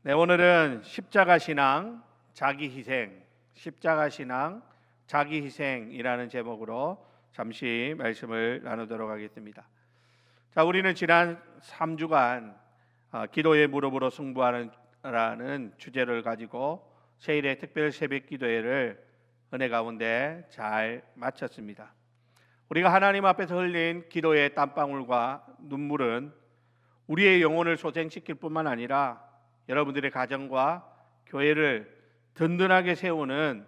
네, 오늘은 십자가 신앙, 자기 희생, 십자가 신앙, 자기 희생이라는 제목으로 잠시 말씀을 나누도록 하겠습니다. 자, 우리는 지난 3주간 기도의 무릎으로 승부하는라는 주제를 가지고 세일의 특별 새벽 기도회를 은혜 가운데 잘 마쳤습니다. 우리가 하나님 앞에서 흘린 기도의 땀방울과 눈물은 우리의 영혼을 소생시킬 뿐만 아니라 여러분들의 가정과 교회를 든든하게 세우는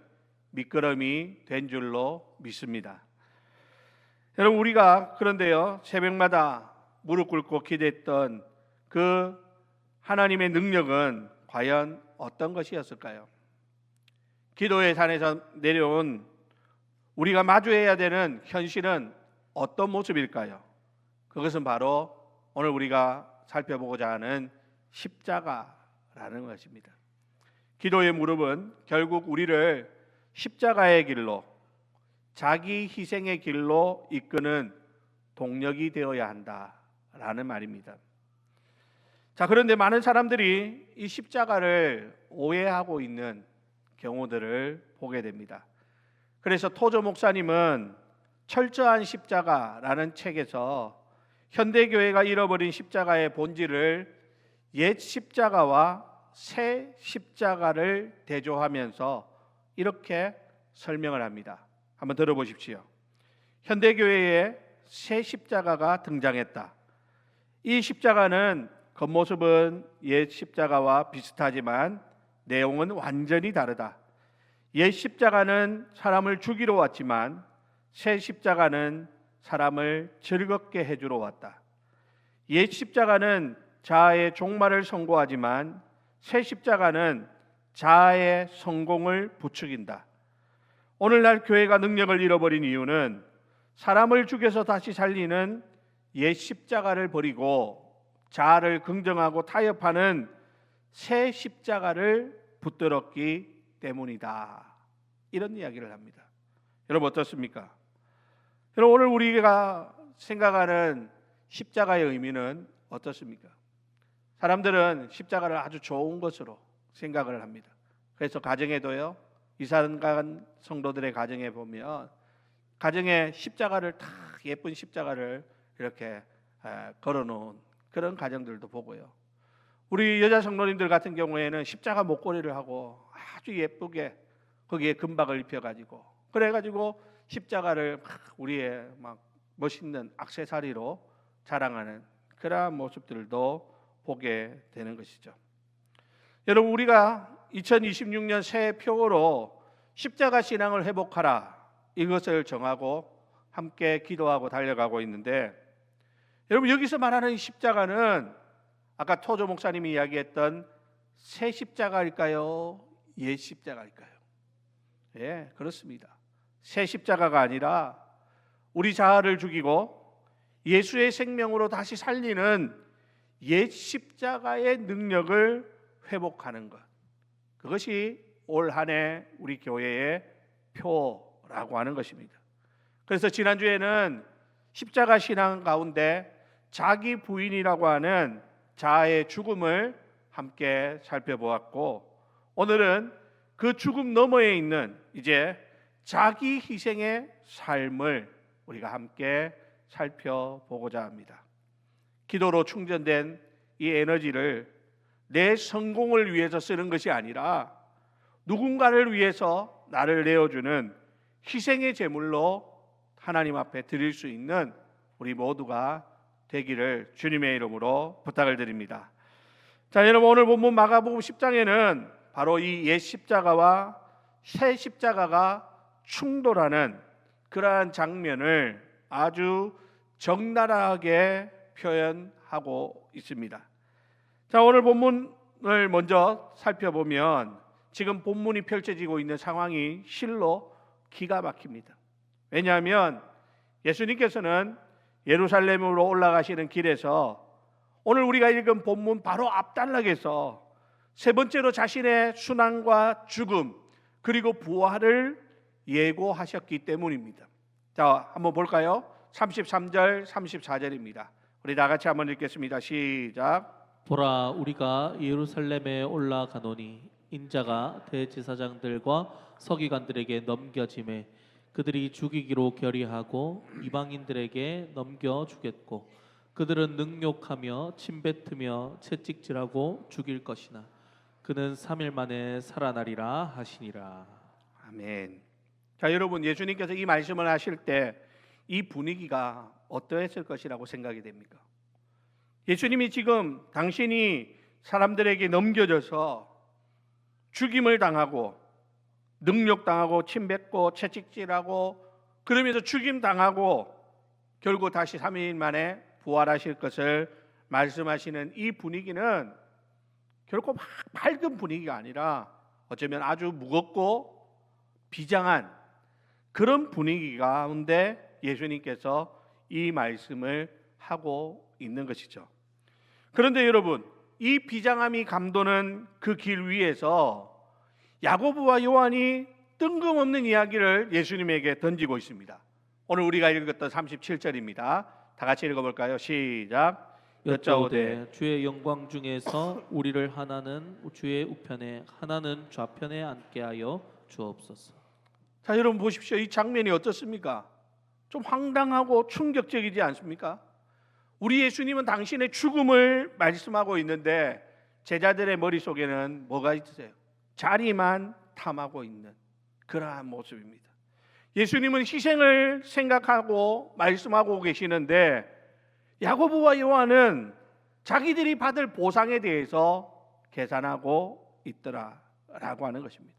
밑거름이 된 줄로 믿습니다. 여러분, 우리가 그런데요, 새벽마다 무릎 꿇고 기도했던 그 하나님의 능력은 과연 어떤 것이었을까요? 기도의 산에서 내려온 우리가 마주해야 되는 현실은 어떤 모습일까요? 그것은 바로 오늘 우리가 살펴보고자 하는 십자가라는 것입니다. 기도의 무릎은 결국 우리를 십자가의 길로, 자기 희생의 길로 이끄는 동력이 되어야 한다라는 말입니다. 자, 그런데 많은 사람들이 이 십자가를 오해하고 있는 경우들을 보게 됩니다. 그래서 토조 목사님은 철저한 십자가라는 책에서 현대교회가 잃어버린 십자가의 본질을 옛 십자가와 새 십자가를 대조하면서 이렇게 설명을 합니다. 한번 들어보십시오. 현대교회에 새 십자가가 등장했다. 이 십자가는 겉모습은 옛 십자가와 비슷하지만 내용은 완전히 다르다. 옛 십자가는 사람을 죽이러 왔지만 새 십자가는 사람을 즐겁게 해주러 왔다. 옛 십자가는 자아의 종말을 선고하지만 새 십자가는 자아의 성공을 부추긴다. 오늘날 교회가 능력을 잃어버린 이유는 사람을 죽여서 다시 살리는 옛 십자가를 버리고 자아를 긍정하고 타협하는 새 십자가를 붙들었기 때문이다. 이런 이야기를 합니다. 여러분, 어떻습니까? 여러분, 오늘 우리가 생각하는 십자가의 의미는 어떻습니까? 사람들은 십자가를 아주 좋은 것으로 생각을 합니다. 그래서 가정에도요, 이사간 성도들의 가정에 보면 가정에 십자가를 다 예쁜 십자가를 이렇게 걸어놓은 그런 가정들도 보고요. 우리 여자 성도님들 같은 경우에는 십자가 목걸이를 하고 아주 예쁘게 거기에 금박을 입혀가지고 그래가지고 십자가를 우리의 막 멋있는 액세서리로 자랑하는 그러한 모습들도 보게 되는 것이죠. 여러분, 우리가 2026년 새해 표어로 십자가 신앙을 회복하라 이것을 정하고 함께 기도하고 달려가고 있는데, 여러분, 여기서 말하는 십자가는 아까 토조 목사님이 이야기했던 새 십자가일까요? 옛 십자가일까요? 예, 그렇습니다. 새 십자가가 아니라 우리 자아를 죽이고 예수의 생명으로 다시 살리는 옛 십자가의 능력을 회복하는 것, 그것이 올 한 해 우리 교회의 표라고 하는 것입니다. 그래서 지난주에는 십자가 신앙 가운데 자기 부인이라고 하는 자아의 죽음을 함께 살펴보았고, 오늘은 그 죽음 너머에 있는 이제 자기 희생의 삶을 우리가 함께 살펴보고자 합니다. 기도로 충전된 이 에너지를 내 성공을 위해서 쓰는 것이 아니라 누군가를 위해서 나를 내어주는 희생의 제물로 하나님 앞에 드릴 수 있는 우리 모두가 되기를 주님의 이름으로 부탁을 드립니다. 자, 여러분, 오늘 본문 마가복음 10장에는 바로 이 옛 십자가와 새 십자가가 충돌하는 그러한 장면을 아주 적나라하게 표현하고 있습니다. 자, 오늘 본문을 먼저 살펴보면 지금 본문이 펼쳐지고 있는 상황이 실로 기가 막힙니다. 왜냐하면 예수님께서는 예루살렘으로 올라가시는 길에서 오늘 우리가 읽은 본문 바로 앞단락에서 세 번째로 자신의 순환과 죽음 그리고 부활을 예고하셨기 때문입니다. 자, 한번 볼까요? 33절 34절입니다. 우리 다 같이 한번 읽겠습니다. 시작. 보라, 우리가 예루살렘에 올라가노니 인자가 대제사장들과 서기관들에게 넘겨짐에 그들이 죽이기로 결의하고 이방인들에게 넘겨주겠고 그들은 능욕하며 침뱉으며 채찍질하고 죽일 것이나 그는 3일 만에 살아나리라 하시니라. 아멘. 자, 여러분, 예수님께서 이 말씀을 하실 때 이 분위기가 어떠했을 것이라고 생각이 됩니까? 예수님이 지금 당신이 사람들에게 넘겨져서 죽임을 당하고 능욕당하고 침뱉고 채찍질하고 그러면서 죽임당하고 결국 다시 3일 만에 부활하실 것을 말씀하시는 이 분위기는 결코 막 밝은 분위기가 아니라 어쩌면 아주 무겁고 비장한 그런 분위기 가운데 예수님께서 이 말씀을 하고 있는 것이죠. 그런데 여러분, 이 비장함이 감도는 그 길 위에서 야고보와 요한이 뜬금없는 이야기를 예수님에게 던지고 있습니다. 오늘 우리가 읽었던 37절입니다. 다 같이 읽어볼까요? 시작. 여짜오되 주의 영광 중에서 우리를 하나는 주의 우편에 하나는 좌편에 앉게 하여 주옵소서. 자, 여러분 보십시오. 이 장면이 어떻습니까? 좀 황당하고 충격적이지 않습니까? 우리 예수님은 당신의 죽음을 말씀하고 있는데 제자들의 머릿속에는 뭐가 있으세요? 자리만 탐하고 있는 그러한 모습입니다. 예수님은 희생을 생각하고 말씀하고 계시는데 야고보와 요한은 자기들이 받을 보상에 대해서 계산하고 있더라라고 하는 것입니다.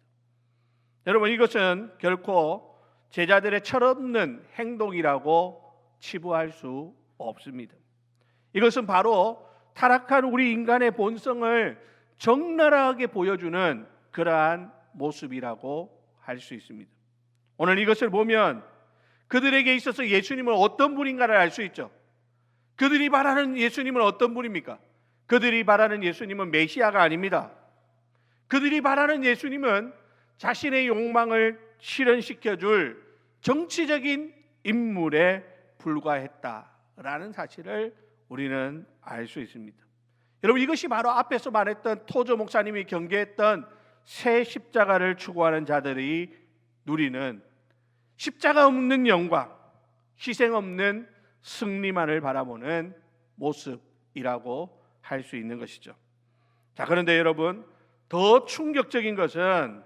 여러분, 이것은 결코 제자들의 철없는 행동이라고 치부할 수 없습니다. 이것은 바로 타락한 우리 인간의 본성을 적나라하게 보여주는 그러한 모습이라고 할 수 있습니다. 오늘 이것을 보면 그들에게 있어서 예수님은 어떤 분인가를 알 수 있죠. 그들이 바라는 예수님은 어떤 분입니까? 그들이 바라는 예수님은 메시아가 아닙니다. 그들이 바라는 예수님은 자신의 욕망을 실현시켜줄 정치적인 인물에 불과했다라는 사실을 우리는 알 수 있습니다. 여러분, 이것이 바로 앞에서 말했던 토저 목사님이 경계했던 새 십자가를 추구하는 자들이 누리는 십자가 없는 영광, 희생 없는 승리만을 바라보는 모습이라고 할 수 있는 것이죠. 자, 그런데 여러분, 더 충격적인 것은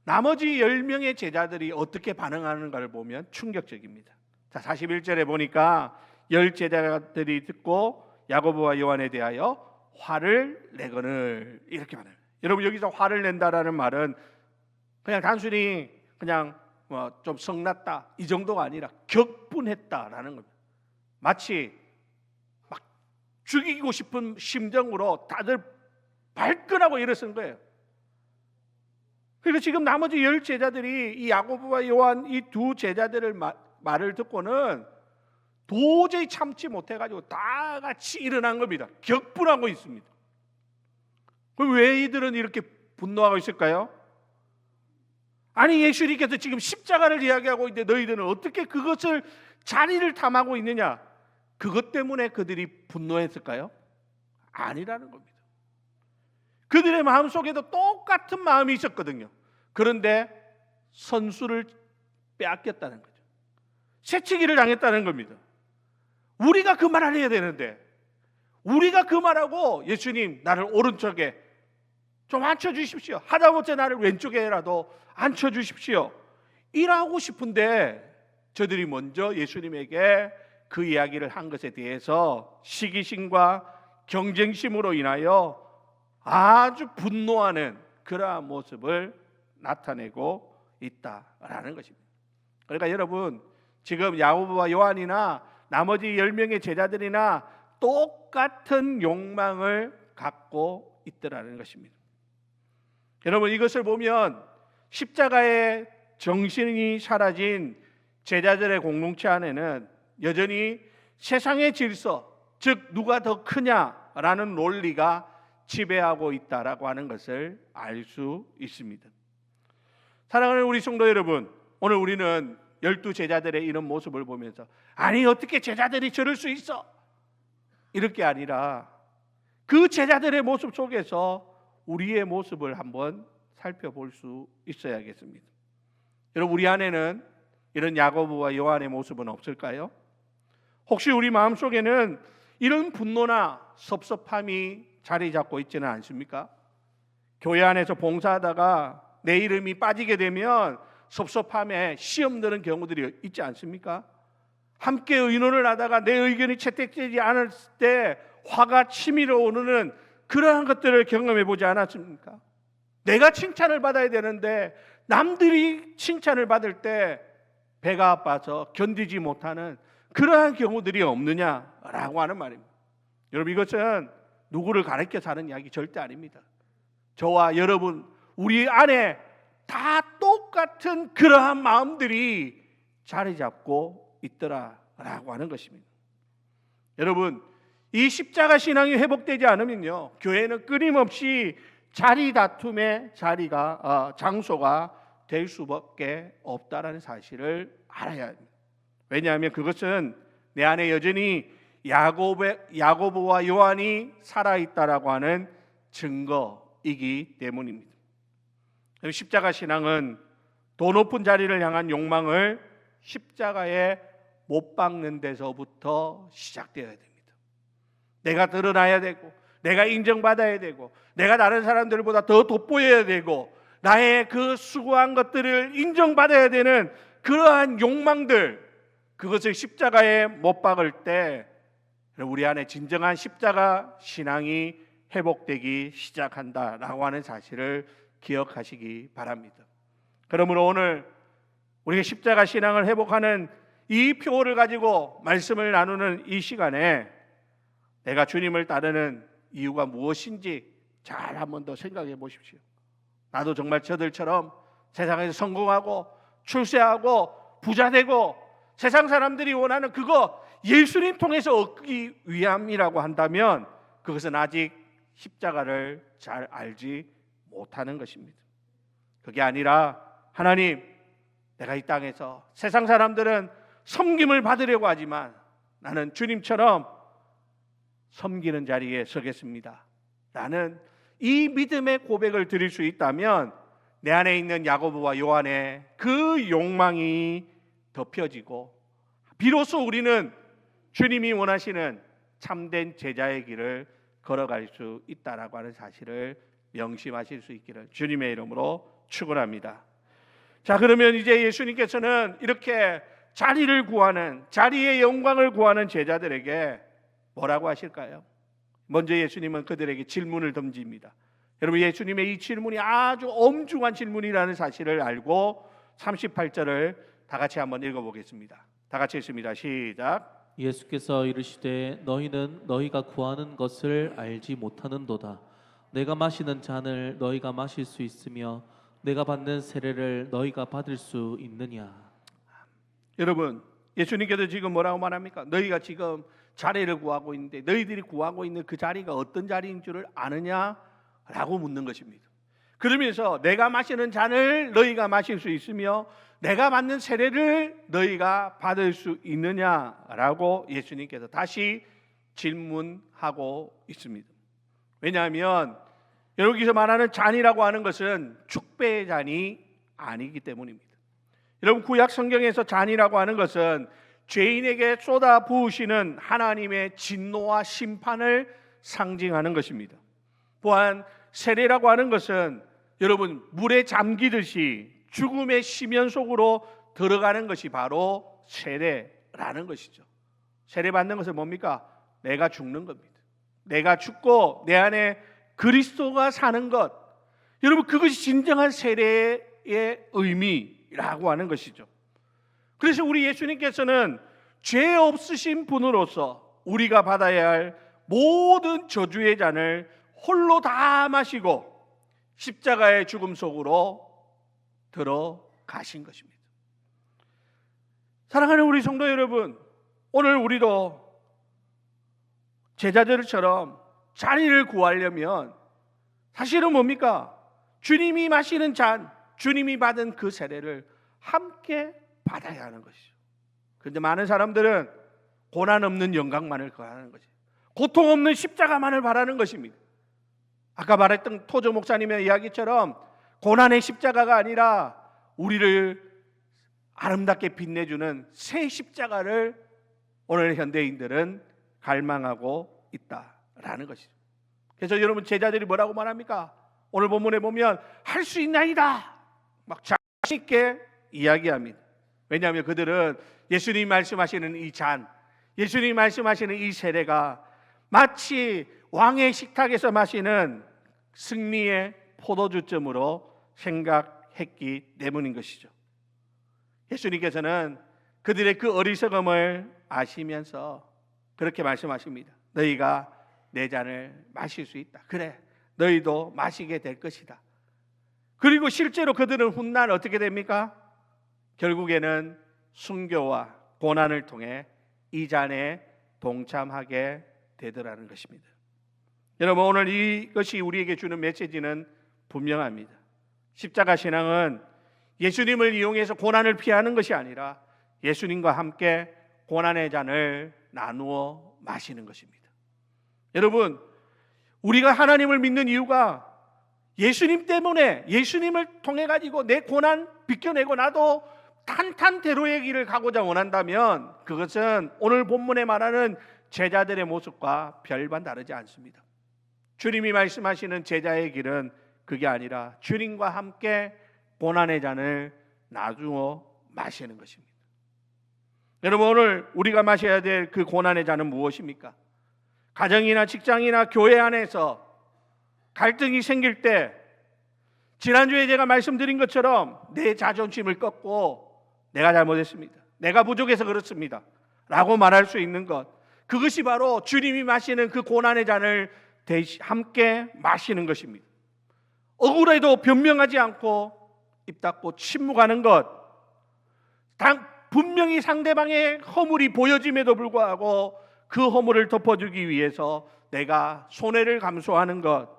나머지 10명의 제자들이 어떻게 반응하는가를 보면 충격적입니다. 자, 41절에 보니까 10 제자들이 듣고 야고보와 요한에 대하여 화를 내거늘 이렇게 말해요. 여러분, 여기서 화를 낸다라는 말은 그냥 단순히 그냥 좀 성났다 이 정도가 아니라 격분했다라는 겁니다. 마치 막 죽이고 싶은 심정으로 다들 발끈하고 일어선 거예요. 그리고 지금 나머지 10 제자들이 이 야고보와 요한 이 두 제자들을 말을 듣고는 도저히 참지 못해가지고 다 같이 일어난 겁니다. 격분하고 있습니다. 그럼 왜 이들은 이렇게 분노하고 있을까요? 아니, 예수님께서 지금 십자가를 이야기하고 있는데 너희들은 어떻게 그것을 자리를 탐하고 있느냐? 그것 때문에 그들이 분노했을까요? 아니라는 겁니다. 그들의 마음속에도 똑같은 마음이 있었거든요. 그런데 선수를 빼앗겼다는 거죠. 새치기를 당했다는 겁니다. 우리가 그 말을 해야 되는데 우리가 그 말하고 예수님 나를 오른쪽에 좀 앉혀주십시오. 하다못해 나를 왼쪽에라도 앉혀주십시오. 일하고 싶은데 저들이 먼저 예수님에게 그 이야기를 한 것에 대해서 시기심과 경쟁심으로 인하여 아주 분노하는 그러한 모습을 나타내고 있다라는 것입니다. 그러니까 여러분, 지금 야고보와 요한이나 나머지 10명의 제자들이나 똑같은 욕망을 갖고 있더라는 것입니다. 여러분, 이것을 보면 십자가의 정신이 사라진 제자들의 공동체 안에는 여전히 세상의 질서, 즉 누가 더 크냐라는 논리가 지배하고 있다라고 하는 것을 알 수 있습니다. 사랑하는 우리 성도 여러분, 오늘 우리는 12 제자들의 이런 모습을 보면서 아니 어떻게 제자들이 저럴 수 있어? 이럴 게 아니라 그 제자들의 모습 속에서 우리의 모습을 한번 살펴볼 수 있어야겠습니다. 여러분, 우리 안에는 이런 야고보와 요한의 모습은 없을까요? 혹시 우리 마음속에는 이런 분노나 섭섭함이 자리 잡고 있지는 않습니까? 교회 안에서 봉사하다가 내 이름이 빠지게 되면 섭섭함에 시험 드는 경우들이 있지 않습니까? 함께 의논을 하다가 내 의견이 채택되지 않을 때 화가 치밀어 오르는 그러한 것들을 경험해 보지 않았습니까? 내가 칭찬을 받아야 되는데 남들이 칭찬을 받을 때 배가 아파서 견디지 못하는 그러한 경우들이 없느냐라고 하는 말입니다. 여러분, 이것은 누구를 가르쳐 하는 이야기 절대 아닙니다. 저와 여러분, 우리 안에 다 똑같은 그러한 마음들이 자리 잡고 있더라라고 하는 것입니다. 여러분, 이 십자가 신앙이 회복되지 않으면요, 교회는 끊임없이 자리 다툼의 장소가 될 수밖에 없다라는 사실을 알아야 합니다. 왜냐하면 그것은 내 안에 여전히 야고보와 요한이 살아있다라고 하는 증거이기 때문입니다. 십자가 신앙은 더 높은 자리를 향한 욕망을 십자가에 못 박는 데서부터 시작되어야 됩니다. 내가 드러나야 되고, 내가 인정받아야 되고, 내가 다른 사람들보다 더 돋보여야 되고, 나의 그 수고한 것들을 인정받아야 되는 그러한 욕망들, 그것을 십자가에 못 박을 때 우리 안에 진정한 십자가 신앙이 회복되기 시작한다라고 하는 사실을 기억하시기 바랍니다. 그러므로 오늘 우리가 십자가 신앙을 회복하는 이 표를 가지고 말씀을 나누는 이 시간에 내가 주님을 따르는 이유가 무엇인지 잘 한번 더 생각해 보십시오. 나도 정말 저들처럼 세상에서 성공하고 출세하고 부자 되고 세상 사람들이 원하는 그거 예수님 통해서 얻기 위함이라고 한다면 그것은 아직 십자가를 잘 알지 못하는 것입니다. 그게 아니라 하나님, 내가 이 땅에서 세상 사람들은 섬김을 받으려고 하지만 나는 주님처럼 섬기는 자리에 서겠습니다 라는 이 믿음의 고백을 드릴 수 있다면 내 안에 있는 야고보와 요한의 그 욕망이 덮여지고 비로소 우리는 주님이 원하시는 참된 제자의 길을 걸어갈 수 있다라고 하는 사실을 명심하실 수 있기를 주님의 이름으로 축원합니다. 자, 그러면 이제 예수님께서는 이렇게 자리를 구하는, 자리의 영광을 구하는 제자들에게 뭐라고 하실까요? 먼저 예수님은 그들에게 질문을 던집니다. 여러분, 예수님의 이 질문이 아주 엄중한 질문이라는 사실을 알고 38절을 다 같이 한번 읽어보겠습니다. 다 같이 읽습니다. 시작. 예수께서 이르시되 너희는 너희가 구하는 것을 알지 못하는도다. 내가 마시는 잔을 너희가 마실 수 있으며 내가 받는 세례를 너희가 받을 수 있느냐. 여러분, 예수님께서 지금 뭐라고 말합니까? 너희가 지금 자리를 구하고 있는데 너희들이 구하고 있는 그 자리가 어떤 자리인 줄을 아느냐라고 묻는 것입니다. 그러면서 내가 마시는 잔을 너희가 마실 수 있으며 내가 받는 세례를 너희가 받을 수 있느냐라고 예수님께서 다시 질문하고 있습니다. 왜냐하면 여기서 말하는 잔이라고 하는 것은 축배의 잔이 아니기 때문입니다. 여러분, 구약 성경에서 잔이라고 하는 것은 죄인에게 쏟아 부으시는 하나님의 진노와 심판을 상징하는 것입니다. 또한 세례라고 하는 것은 여러분, 물에 잠기듯이 죽음의 심연 속으로 들어가는 것이 바로 세례라는 것이죠. 세례 받는 것은 뭡니까? 내가 죽는 겁니다. 내가 죽고 내 안에 그리스도가 사는 것, 여러분, 그것이 진정한 세례의 의미라고 하는 것이죠. 그래서 우리 예수님께서는 죄 없으신 분으로서 우리가 받아야 할 모든 저주의 잔을 홀로 다 마시고 십자가의 죽음 속으로 들어가신 것입니다. 사랑하는 우리 성도 여러분, 오늘 우리도 제자들처럼 자리를 구하려면 사실은 뭡니까? 주님이 마시는 잔, 주님이 받은 그 세례를 함께 받아야 하는 것이죠. 그런데 많은 사람들은 고난 없는 영광만을 구하는 거지. 고통 없는 십자가만을 바라는 것입니다. 아까 말했던 토조 목사님의 이야기처럼 고난의 십자가가 아니라 우리를 아름답게 빛내주는 새 십자가를 오늘 현대인들은 갈망하고 있다라는 것이죠. 그래서 여러분, 제자들이 뭐라고 말합니까? 오늘 본문에 보면 할 수 있나이다 막 자신 있게 이야기합니다. 왜냐하면 그들은 예수님이 말씀하시는 이 잔, 예수님이 말씀하시는 이 세례가 마치 왕의 식탁에서 마시는 승리의 포도주점으로 생각했기 때문인 것이죠. 예수님께서는 그들의 그 어리석음을 아시면서 그렇게 말씀하십니다. 너희가 내 잔을 마실 수 있다. 그래, 너희도 마시게 될 것이다. 그리고 실제로 그들은 훗날 어떻게 됩니까? 결국에는 순교와 고난을 통해 이 잔에 동참하게 되더라는 것입니다. 여러분, 오늘 이것이 우리에게 주는 메시지는 분명합니다. 십자가 신앙은 예수님을 이용해서 고난을 피하는 것이 아니라 예수님과 함께 고난의 잔을 나누어 마시는 것입니다. 여러분, 우리가 하나님을 믿는 이유가 예수님 때문에, 예수님을 통해 가지고 내 고난 비껴내고 나도 탄탄대로의 길을 가고자 원한다면 그것은 오늘 본문에 말하는 제자들의 모습과 별반 다르지 않습니다. 주님이 말씀하시는 제자의 길은 그게 아니라 주님과 함께 고난의 잔을 나누어 마시는 것입니다. 여러분, 오늘 우리가 마셔야 될 그 고난의 잔은 무엇입니까? 가정이나 직장이나 교회 안에서 갈등이 생길 때, 지난주에 제가 말씀드린 것처럼 내 자존심을 꺾고 내가 잘못했습니다, 내가 부족해서 그렇습니다 라고 말할 수 있는 것, 그것이 바로 주님이 마시는 그 고난의 잔을 함께 마시는 것입니다. 억울해도 변명하지 않고 입 닫고 침묵하는 것, 분명히 상대방의 허물이 보여짐에도 불구하고 그 허물을 덮어주기 위해서 내가 손해를 감수하는 것,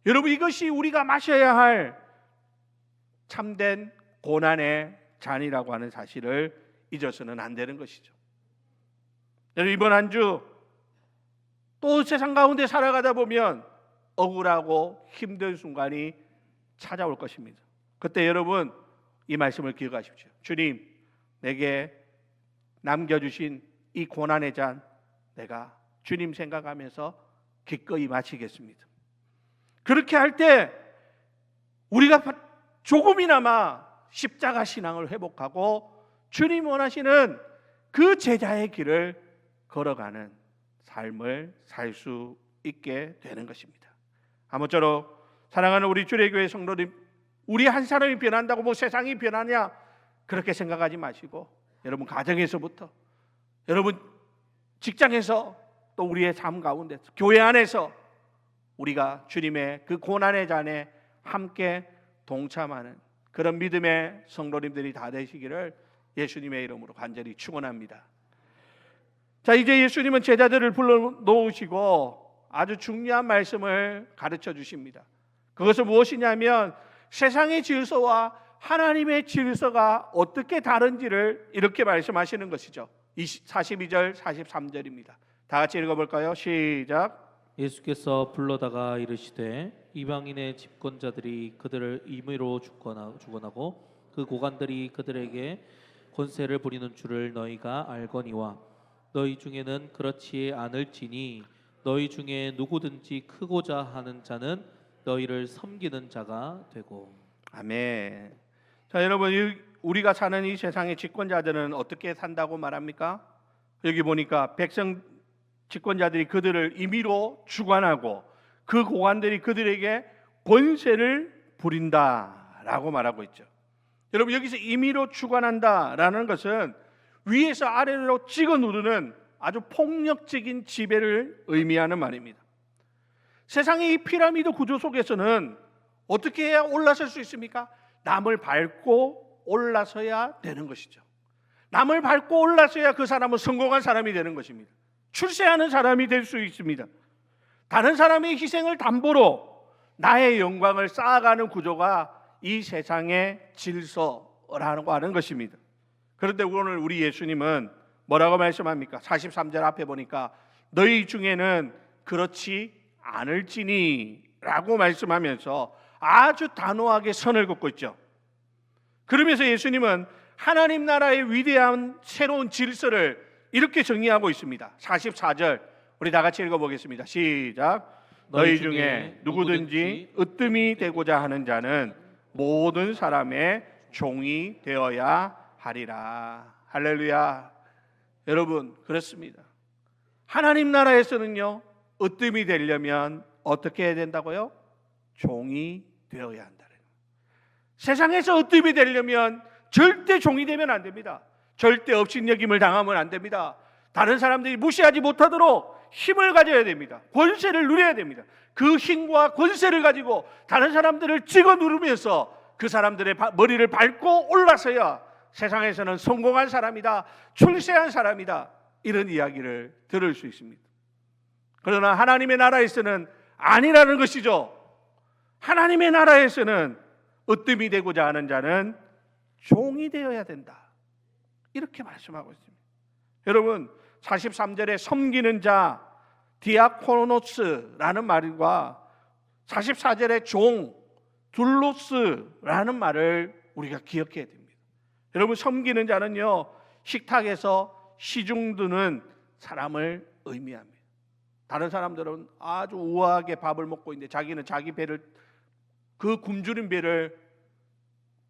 여러분, 이것이 우리가 마셔야 할 참된 고난의 잔이라고 하는 사실을 잊어서는 안 되는 것이죠. 여러분, 이번 한 주 또 세상 가운데 살아가다 보면 억울하고 힘든 순간이 찾아올 것입니다. 그때 여러분, 이 말씀을 기억하십시오. 주님, 내게 남겨주신 이 고난의 잔 내가 주님 생각하면서 기꺼이 마치겠습니다. 그렇게 할 때 우리가 조금이나마 십자가 신앙을 회복하고 주님 원하시는 그 제자의 길을 걸어가는 삶을 살 수 있게 되는 것입니다. 아무쪼록 사랑하는 우리 주례교회 성도님, 우리 한 사람이 변한다고 뭐 세상이 변하냐 그렇게 생각하지 마시고, 여러분 가정에서부터, 여러분 직장에서, 또 우리의 삶 가운데, 교회 안에서 우리가 주님의 그 고난의 잔에 함께 동참하는 그런 믿음의 성도님들이 다 되시기를 예수님의 이름으로 간절히 축원합니다. 자, 이제 예수님은 제자들을 불러놓으시고 아주 중요한 말씀을 가르쳐 주십니다. 그것은 무엇이냐면 세상의 질서와 하나님의 질서가 어떻게 다른지를 이렇게 말씀하시는 것이죠. 42절 43절입니다. 다 같이 읽어볼까요? 시작. 예수께서 불러다가 이르시되 이방인의 집권자들이 그들을 임의로 주권하고 그 고관들이 그들에게 권세를 부리는 줄을 너희가 알거니와 너희 중에는 그렇지 않을지니 너희 중에 누구든지 크고자 하는 자는 너희를 섬기는 자가 되고. 아멘. 자, 여러분, 우리가 사는 이 세상의 집권자들은 어떻게 산다고 말합니까? 여기 보니까 백성 집권자들이 그들을 임의로 주관하고 그 고관들이 그들에게 권세를 부린다라고 말하고 있죠. 여러분, 여기서 임의로 주관한다라는 것은 위에서 아래로 찍어 누르는 아주 폭력적인 지배를 의미하는 말입니다. 세상의 이 피라미드 구조 속에서는 어떻게 해야 올라설 수 있습니까? 남을 밟고 올라서야 되는 것이죠. 남을 밟고 올라서야 그 사람은 성공한 사람이 되는 것입니다. 출세하는 사람이 될 수 있습니다. 다른 사람의 희생을 담보로 나의 영광을 쌓아가는 구조가 이 세상의 질서라고 하는 것입니다. 그런데 오늘 우리 예수님은 뭐라고 말씀합니까? 43절 앞에 보니까 너희 중에는 그렇지 않을지니 라고 말씀하면서 아주 단호하게 선을 긋고 있죠. 그러면서 예수님은 하나님 나라의 위대한 새로운 질서를 이렇게 정의하고 있습니다. 44절 우리 다 같이 읽어보겠습니다. 시작. 너희 중에 누구든지 으뜸이 되고자 하는 자는 모든 사람의 종이 되어야 하리라. 할렐루야. 여러분, 그렇습니다. 하나님 나라에서는요, 으뜸이 되려면 어떻게 해야 된다고요? 종이 되어야 한다. 세상에서 으뜸이 되려면 절대 종이 되면 안 됩니다. 절대 업신여김을 당하면 안 됩니다. 다른 사람들이 무시하지 못하도록 힘을 가져야 됩니다. 권세를 누려야 됩니다. 그 힘과 권세를 가지고 다른 사람들을 찍어 누르면서 그 사람들의 머리를 밟고 올라서야 세상에서는 성공한 사람이다, 출세한 사람이다, 이런 이야기를 들을 수 있습니다. 그러나 하나님의 나라에서는 아니라는 것이죠. 하나님의 나라에서는 으뜸이 되고자 하는 자는 종이 되어야 된다, 이렇게 말씀하고 있습니다. 여러분, 43절에 섬기는 자 디아코노스라는 말과 44절에 종 둘로스라는 말을 우리가 기억해야 됩니다. 여러분, 섬기는 자는요, 식탁에서 시중 드는 사람을 의미합니다. 다른 사람들은 아주 우아하게 밥을 먹고 있는데 자기는 자기 배를, 그 굶주린 배를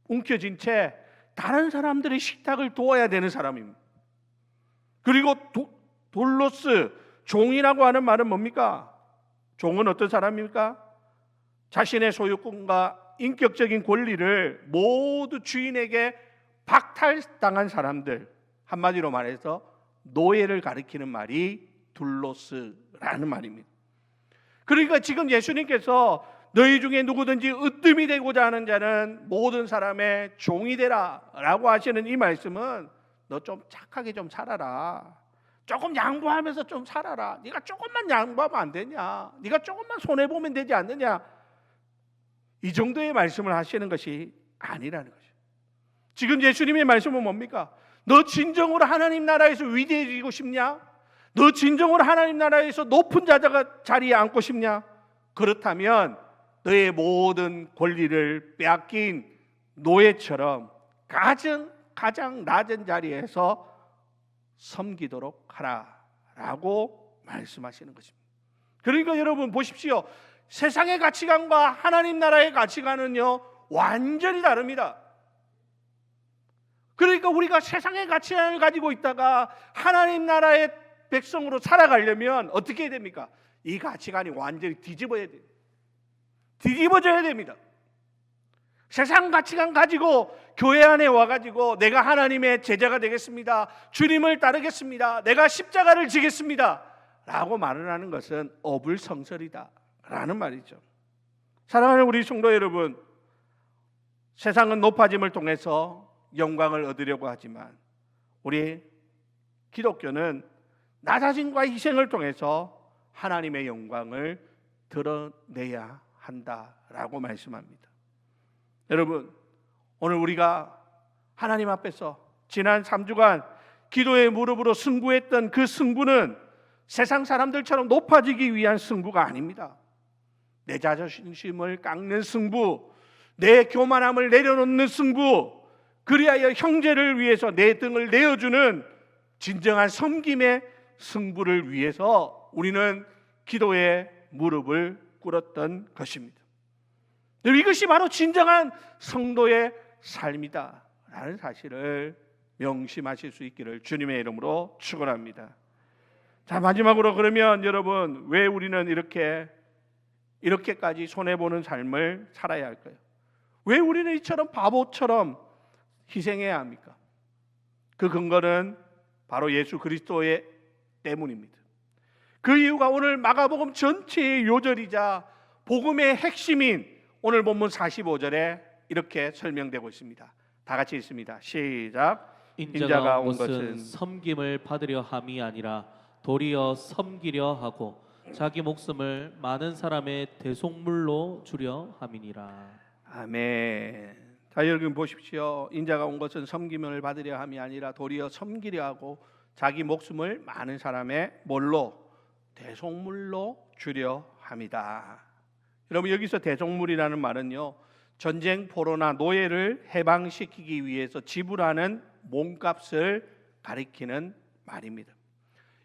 움켜쥔 채 다른 사람들의 식탁을 도와야 되는 사람입니다. 그리고 돌로스, 종이라고 하는 말은 뭡니까? 종은 어떤 사람입니까? 자신의 소유권과 인격적인 권리를 모두 주인에게 박탈당한 사람들, 한마디로 말해서 노예를 가리키는 말이 둘로스라는 말입니다. 그러니까 지금 예수님께서 너희 중에 누구든지 으뜸이 되고자 하는 자는 모든 사람의 종이 되라 라고 하시는 이 말씀은 너 좀 착하게 좀 살아라, 조금 양보하면서 좀 살아라, 네가 조금만 양보하면 안 되냐, 네가 조금만 손해보면 되지 않느냐, 이 정도의 말씀을 하시는 것이 아니라는 것이죠. 지금 예수님의 말씀은 뭡니까? 너 진정으로 하나님 나라에서 위대해지고 싶냐? 너 진정으로 하나님 나라에서 높은 자리에 앉고 싶냐? 그렇다면 너의 모든 권리를 빼앗긴 노예처럼 가장 낮은 자리에서 섬기도록 하라라고 말씀하시는 것입니다. 그러니까 여러분 보십시오. 세상의 가치관과 하나님 나라의 가치관은요, 완전히 다릅니다. 그러니까 우리가 세상의 가치관을 가지고 있다가 하나님 나라의 백성으로 살아가려면 어떻게 해야 됩니까? 이 가치관이 완전히 뒤집어져야 됩니다. 세상 가치관 가지고 교회 안에 와가지고 내가 하나님의 제자가 되겠습니다, 주님을 따르겠습니다, 내가 십자가를 지겠습니다 라고 말을 하는 것은 어불성설이다 라는 말이죠. 사랑하는 우리 성도 여러분, 세상은 높아짐을 통해서 영광을 얻으려고 하지만 우리 기독교는 낮아짐과 희생을 통해서 하나님의 영광을 드러내야 한다라고 말씀합니다. 여러분, 오늘 우리가 하나님 앞에서 지난 3주간 기도의 무릎으로 승부했던 그 승부는 세상 사람들처럼 높아지기 위한 승부가 아닙니다. 내 자존심을 깎는 승부, 내 교만함을 내려놓는 승부, 그리하여 형제를 위해서 내 등을 내어주는 진정한 섬김의 승부를 위해서 우리는 기도의 무릎을 꿇었던 것입니다. 이것이 바로 진정한 성도의 삶이다 라는 사실을 명심하실 수 있기를 주님의 이름으로 축원합니다. 자, 마지막으로 그러면 여러분, 왜 우리는 이렇게까지 손해보는 삶을 살아야 할까요? 왜 우리는 이처럼 바보처럼 희생해야 합니까? 그 근거는 바로 예수 그리스도의 때문입니다. 그 이유가 오늘 마가복음 전체의 요절이자 복음의 핵심인 오늘 본문 45절에 이렇게 설명되고 있습니다. 다 같이 읽습니다. 시작. 인자가 온 것은 섬김을 받으려 함이 아니라 도리어 섬기려 하고 자기 목숨을 많은 사람의 대속물로 주려 함이니라. 아멘. 자, 여러분 보십시오. 인자가 온 것은 섬김을 받으려 함이 아니라 도리어 섬기려 하고 자기 목숨을 많은 사람의 뭘로? 대속물로 주려 함이다. 여러분, 여기서 대속물이라는 말은요, 전쟁, 포로나 노예를 해방시키기 위해서 지불하는 몸값을 가리키는 말입니다.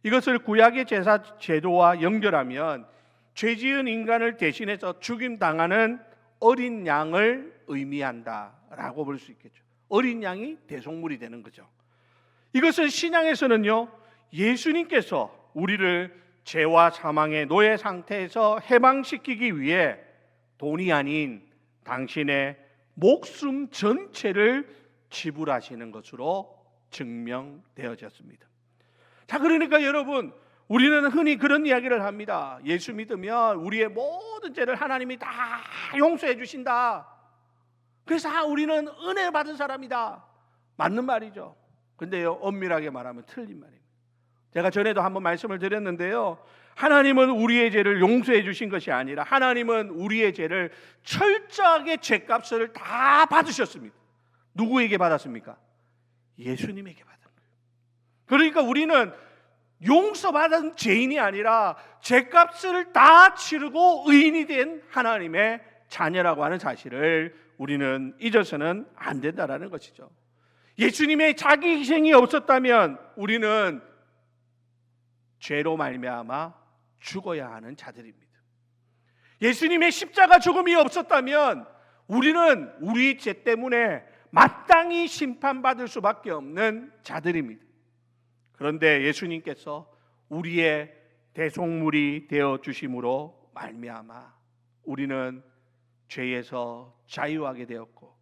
이것을 구약의 제사 제도와 연결하면 죄 지은 인간을 대신해서 죽임당하는 어린 양을 의미한다라고 볼 수 있겠죠. 어린 양이 대속물이 되는 거죠. 이것은 신약에서는요, 예수님께서 우리를 죄와 사망의 노예 상태에서 해방시키기 위해 돈이 아닌 당신의 목숨 전체를 지불하시는 것으로 증명되어졌습니다. 자, 그러니까 여러분, 우리는 흔히 그런 이야기를 합니다. 예수 믿으면 우리의 모든 죄를 하나님이 다 용서해 주신다. 그래서 우리는 은혜 받은 사람이다. 맞는 말이죠. 근데요, 엄밀하게 말하면 틀린 말입니다. 제가 전에도 한번 말씀을 드렸는데요, 하나님은 우리의 죄를 용서해 주신 것이 아니라 하나님은 우리의 죄를 철저하게 죄값을 다 받으셨습니다. 누구에게 받았습니까? 예수님에게 받은 거예요. 그러니까 우리는 용서받은 죄인이 아니라 죄값을 다 치르고 의인이 된 하나님의 자녀라고 하는 사실을 우리는 잊어서는 안 된다라는 것이죠. 예수님의 자기 희생이 없었다면 우리는 죄로 말미암아 죽어야 하는 자들입니다. 예수님의 십자가 죽음이 없었다면 우리는 우리 죄 때문에 마땅히 심판받을 수밖에 없는 자들입니다. 그런데 예수님께서 우리의 대속물이 되어 주심으로 말미암아 우리는 죄에서 자유하게 되었고,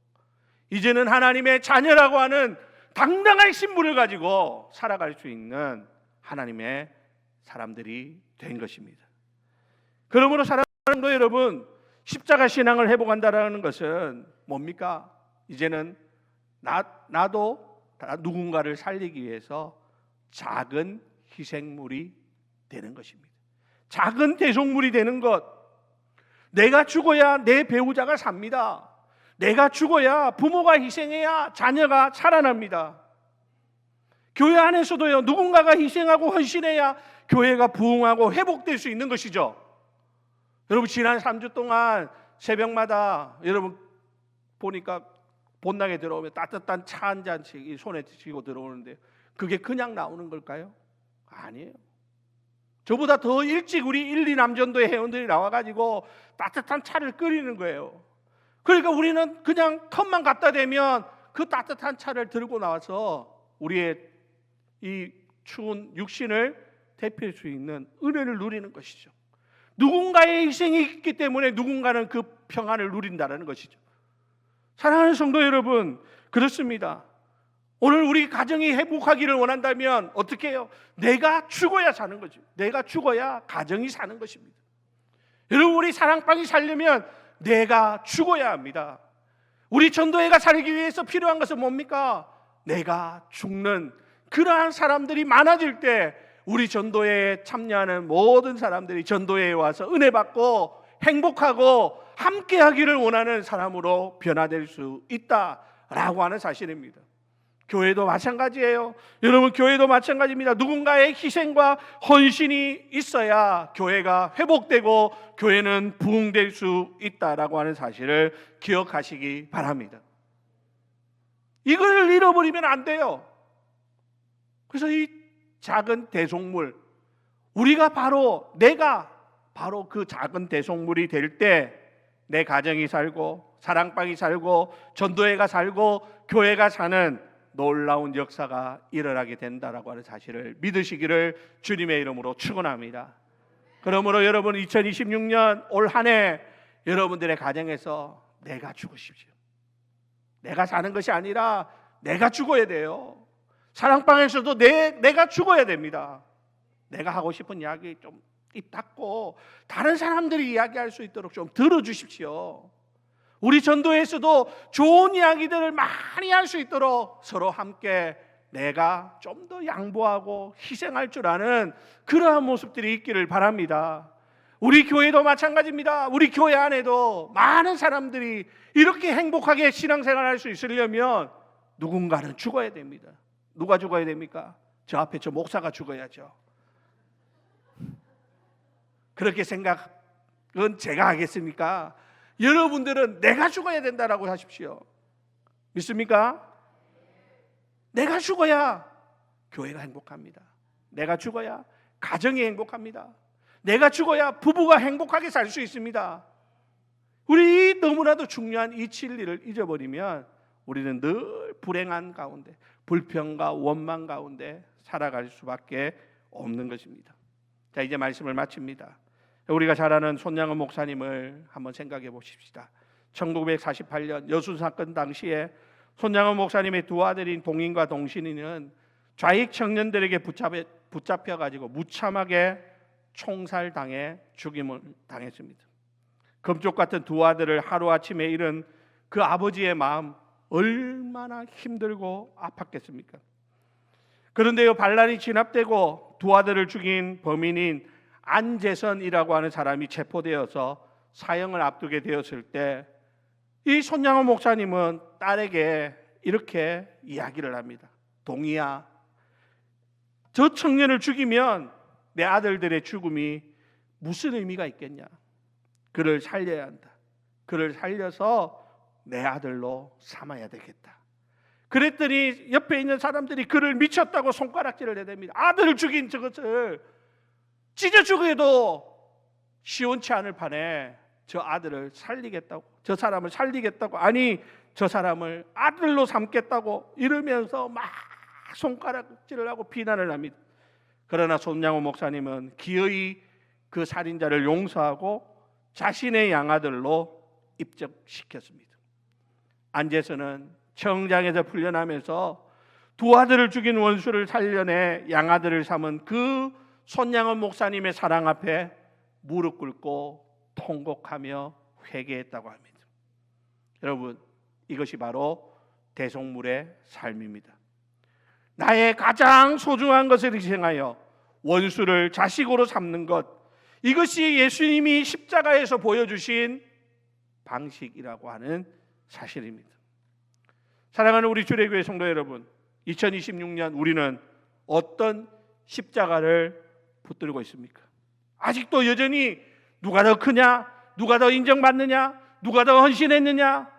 이제는 하나님의 자녀라고 하는 당당한 신분을 가지고 살아갈 수 있는 하나님의 사람들이 된 것입니다. 그러므로 사랑하는 거 여러분, 십자가 신앙을 회복한다라는 것은 뭡니까? 이제는 나도 누군가를 살리기 위해서 작은 희생물이 되는 것입니다. 작은 대속물이 되는 것. 내가 죽어야 내 배우자가 삽니다. 내가 죽어야 부모가 희생해야 자녀가 살아납니다. 교회 안에서도요, 누군가가 희생하고 헌신해야 교회가 부흥하고 회복될 수 있는 것이죠. 여러분, 지난 3주 동안 새벽마다 여러분 보니까 본당에 들어오면 따뜻한 차 한 잔씩 손에 쥐고 들어오는데 그게 그냥 나오는 걸까요? 아니에요. 저보다 더 일찍 우리 1, 2남전도의 회원들이 나와가지고 따뜻한 차를 끓이는 거예요. 그러니까 우리는 그냥 컵만 갖다 대면 그 따뜻한 차를 들고 나와서 우리의 이 추운 육신을 데필 수 있는 은혜를 누리는 것이죠. 누군가의 희생이 있기 때문에 누군가는 그 평안을 누린다는 것이죠. 사랑하는 성도 여러분, 그렇습니다. 오늘 우리 가정이 행복하기를 원한다면 어떻게 해요? 내가 죽어야 사는 거죠. 내가 죽어야 가정이 사는 것입니다. 여러분, 우리 사랑방이 살려면 내가 죽어야 합니다. 우리 전도회가 살기 위해서 필요한 것은 뭡니까? 내가 죽는 그러한 사람들이 많아질 때 우리 전도회에 참여하는 모든 사람들이 전도회에 와서 은혜 받고 행복하고 함께하기를 원하는 사람으로 변화될 수 있다라고 하는 사실입니다. 교회도 마찬가지예요. 여러분, 교회도 마찬가지입니다. 누군가의 희생과 헌신이 있어야 교회가 회복되고 교회는 부흥될 수 있다라고 하는 사실을 기억하시기 바랍니다. 이걸 잃어버리면 안 돼요. 그래서 이 작은 대속물, 우리가 내가 바로 그 작은 대속물이 될 때 내 가정이 살고 사랑방이 살고 전도회가 살고 교회가 사는 놀라운 역사가 일어나게 된다라고 하는 사실을 믿으시기를 주님의 이름으로 축원합니다. 그러므로 여러분, 2026년 올 한 해 여러분들의 가정에서 내가 죽으십시오. 내가 사는 것이 아니라 내가 죽어야 돼요. 사랑방에서도 내가 죽어야 됩니다. 내가 하고 싶은 이야기 좀 입 닫고 다른 사람들이 이야기할 수 있도록 좀 들어주십시오. 우리 전도에서도 좋은 이야기들을 많이 할 수 있도록 서로 함께 내가 좀 더 양보하고 희생할 줄 아는 그러한 모습들이 있기를 바랍니다. 우리 교회도 마찬가지입니다. 우리 교회 안에도 많은 사람들이 이렇게 행복하게 신앙생활할 수 있으려면 누군가는 죽어야 됩니다. 누가 죽어야 됩니까? 저 앞에 저 목사가 죽어야죠. 그렇게 생각은 제가 하겠습니까? 여러분들은 내가 죽어야 된다라고 하십시오. 믿습니까? 내가 죽어야 교회가 행복합니다. 내가 죽어야 가정이 행복합니다. 내가 죽어야 부부가 행복하게 살 수 있습니다. 우리 너무나도 중요한 이 진리를 잊어버리면 우리는 늘 불행한 가운데, 불평과 원망 가운데 살아갈 수밖에 없는 것입니다. 자, 이제 말씀을 마칩니다. 우리가 잘 아는 손양원 목사님을 한번 생각해 보십시다. 1948년 여순 사건 당시에 손양원 목사님의 두 아들인 동인과 동신이는 좌익 청년들에게 붙잡혀가지고 무참하게 총살당해 죽임을 당했습니다. 금쪽 같은 두 아들을 하루아침에 잃은 그 아버지의 마음 얼마나 힘들고 아팠겠습니까? 그런데요, 반란이 진압되고 두 아들을 죽인 범인인 안재선이라고 하는 사람이 체포되어서 사형을 앞두게 되었을 때 이 손양원 목사님은 딸에게 이렇게 이야기를 합니다. 동희야, 저 청년을 죽이면 내 아들들의 죽음이 무슨 의미가 있겠냐? 그를 살려야 한다. 그를 살려서 내 아들로 삼아야 되겠다. 그랬더니 옆에 있는 사람들이 그를 미쳤다고 손가락질을 내댑니다. 아들을 죽인 저것을 찢어 죽여도 시원치 않을 판에 저 아들을 살리겠다고, 저 사람을 살리겠다고, 아니 저 사람을 아들로 삼겠다고 이러면서 막 손가락질을 하고 비난을 합니다. 그러나 손양호 목사님은 기어이 그 살인자를 용서하고 자신의 양아들로 입적시켰습니다. 안재선은 청장에서 풀려나면서 두 아들을 죽인 원수를 살려내 양아들을 삼은 그 손양원 목사님의 사랑 앞에 무릎 꿇고 통곡하며 회개했다고 합니다. 여러분, 이것이 바로 대속물의 삶입니다. 나의 가장 소중한 것을 희생하여 원수를 자식으로 삼는 것, 이것이 예수님이 십자가에서 보여주신 방식이라고 하는 사실입니다. 사랑하는 우리 주례교회 성도 여러분, 2026년 우리는 어떤 십자가를 붙들고 있습니까? 아직도 여전히 누가 더 크냐, 누가 더 인정받느냐, 누가 더 헌신했느냐,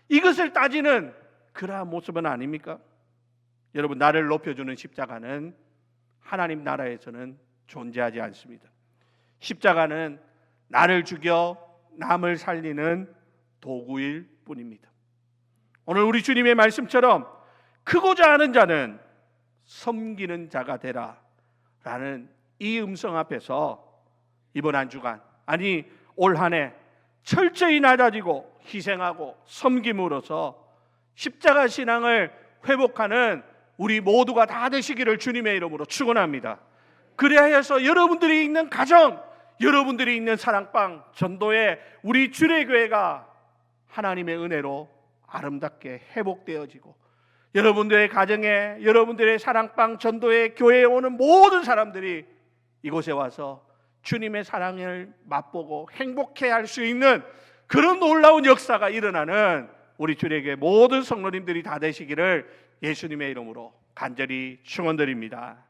이것을 따지는 그러한 모습은 아닙니까? 여러분, 나를 높여주는 십자가는 하나님 나라에서는 존재하지 않습니다. 십자가는 나를 죽여 남을 살리는 도구일 뿐입니다. 오늘 우리 주님의 말씀처럼 크고자 하는 자는 섬기는 자가 되라 라는 이 음성 앞에서 이번 한 주간, 아니 올 한 해 철저히 낮아지고 희생하고 섬김으로써 십자가 신앙을 회복하는 우리 모두가 다 되시기를 주님의 이름으로 축원합니다. 그리하여서 여러분들이 있는 가정, 여러분들이 있는 사랑방 전도에 우리 주례교회가 하나님의 은혜로 아름답게 회복되어지고, 여러분들의 가정에, 여러분들의 사랑방 전도에 교회에 오는 모든 사람들이 이곳에 와서 주님의 사랑을 맛보고 행복해 할 수 있는 그런 놀라운 역사가 일어나는 우리 주례교회 모든 성도님들이 다 되시기를 예수님의 이름으로 간절히 축원드립니다.